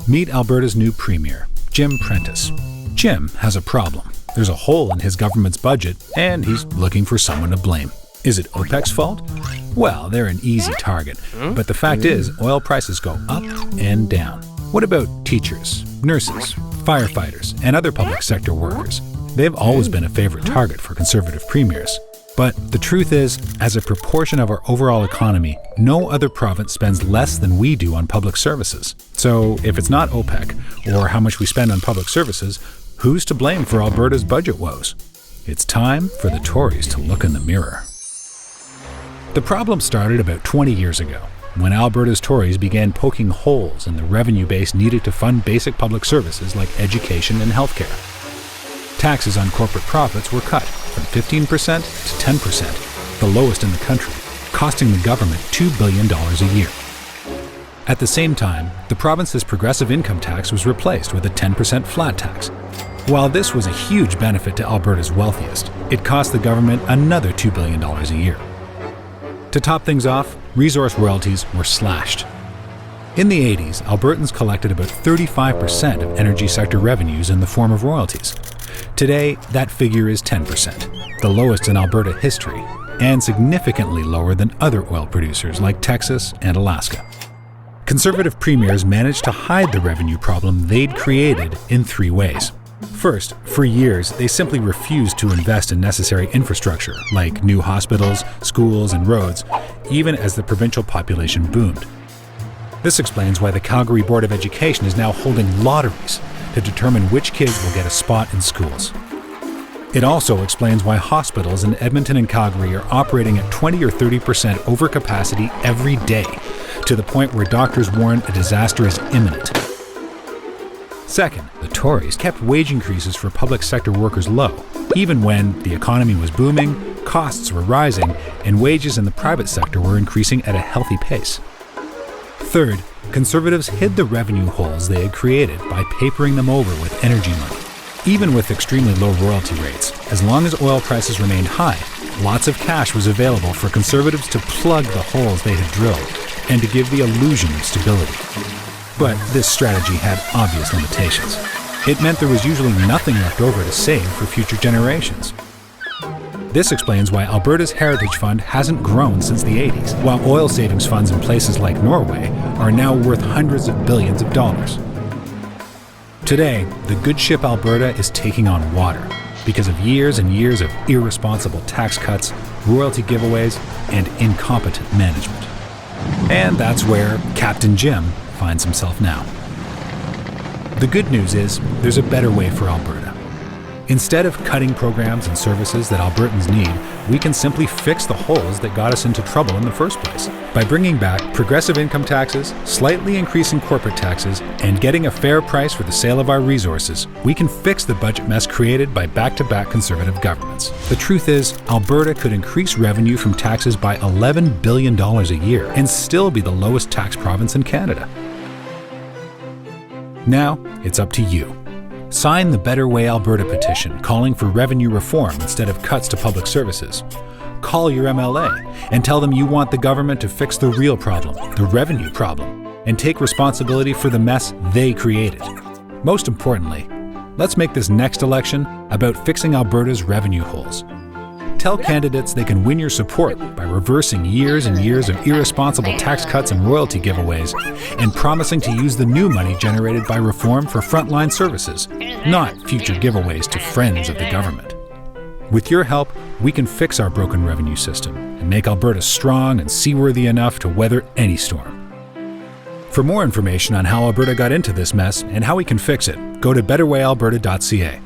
Meet Alberta's new Premier, Jim Prentice. Jim has a problem. There's a hole in his government's budget, and he's looking for someone to blame. Is it OPEC's fault? Well, they're an easy target, but the fact is, oil prices go up and down. What about teachers, nurses, firefighters, and other public sector workers? They've always been a favorite target for Conservative premiers. But the truth is, as a proportion of our overall economy, no other province spends less than we do on public services. So if it's not OPEC, or how much we spend on public services, who's to blame for Alberta's budget woes? It's time for the Tories to look in the mirror. The problem started about 20 years ago, when Alberta's Tories began poking holes in the revenue base needed to fund basic public services like education and healthcare. Taxes on corporate profits were cut from 15% to 10%, the lowest in the country, costing the government $2 billion a year. At the same time, the province's progressive income tax was replaced with a 10% flat tax. While this was a huge benefit to Alberta's wealthiest, it cost the government another $2 billion a year. To top things off, resource royalties were slashed. In the 80s, Albertans collected about 35% of energy sector revenues in the form of royalties. Today, that figure is 10%, the lowest in Alberta history, and significantly lower than other oil producers like Texas and Alaska. Conservative premiers managed to hide the revenue problem they'd created in 3 ways. First, for years, they simply refused to invest in necessary infrastructure like new hospitals, schools, and roads, even as the provincial population boomed. This explains why the Calgary Board of Education is now holding lotteries to determine which kids will get a spot in schools. It also explains why hospitals in Edmonton and Calgary are operating at 20 or 30% overcapacity every day, to the point where doctors warn a disaster is imminent. Second, the Tories kept wage increases for public sector workers low, even when the economy was booming, costs were rising, and wages in the private sector were increasing at a healthy pace. Third, Conservatives hid the revenue holes they had created by papering them over with energy money. Even with extremely low royalty rates, as long as oil prices remained high, lots of cash was available for Conservatives to plug the holes they had drilled and to give the illusion of stability. But this strategy had obvious limitations. It meant there was usually nothing left over to save for future generations. This explains why Alberta's Heritage Fund hasn't grown since the 80s, while oil savings funds in places like Norway are now worth hundreds of billions of dollars. Today, the good ship Alberta is taking on water because of years and years of irresponsible tax cuts, royalty giveaways, and incompetent management. And that's where Captain Jim finds himself now. The good news is there's a better way for Alberta. Instead of cutting programs and services that Albertans need, we can simply fix the holes that got us into trouble in the first place. By bringing back progressive income taxes, slightly increasing corporate taxes, and getting a fair price for the sale of our resources, we can fix the budget mess created by back-to-back Conservative governments. The truth is, Alberta could increase revenue from taxes by $11 billion a year and still be the lowest tax province in Canada. Now, it's up to you. Sign the Better Way Alberta petition calling for revenue reform instead of cuts to public services. Call your MLA and tell them you want the government to fix the real problem, the revenue problem, and take responsibility for the mess they created. Most importantly, let's make this next election about fixing Alberta's revenue holes. Tell candidates they can win your support by reversing years and years of irresponsible tax cuts and royalty giveaways and promising to use the new money generated by reform for frontline services, not future giveaways to friends of the government. With your help, we can fix our broken revenue system and make Alberta strong and seaworthy enough to weather any storm. For more information on how Alberta got into this mess and how we can fix it, go to betterwayalberta.ca.